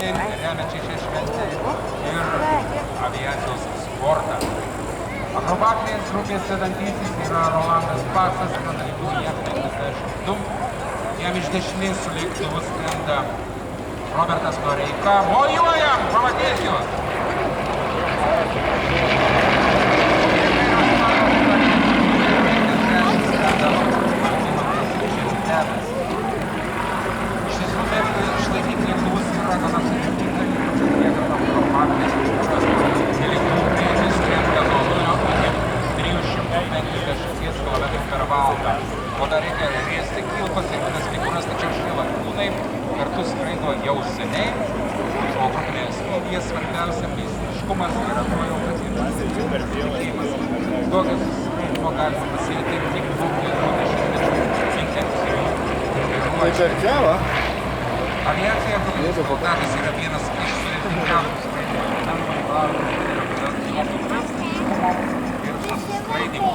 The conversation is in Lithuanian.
remiančiai šią šventę ir aviacijos sportą. Akrobatinės grupės vedantysis yra Rolandas Paksas, Kanalikų J-52. Jam iš dešinės su lėktuvu skrenda Robertas Noreika. Mojuojam! Pamatėsiu! Iš tiesų, išlaikyti lėktuvus yra gana sudėtinga, lieka tam akrobatinės kažkokios lėktuvų greitis skrenda nuo 0 iki 350 km/h. O dar reikia riesti kilpas ir kitas figūras, tačiau šie lakūnai kartu skraido jau seniai, o grupinės smūgės svarbiausia meistriškumas yra to jau patvirtintas tikėjimas. Tokias buvo galima pasirinkti tik būklį 20 metų. Aviacija būtų soldatas yra vienas iš sudėtingiausių skraidymų ir susiskraidymų.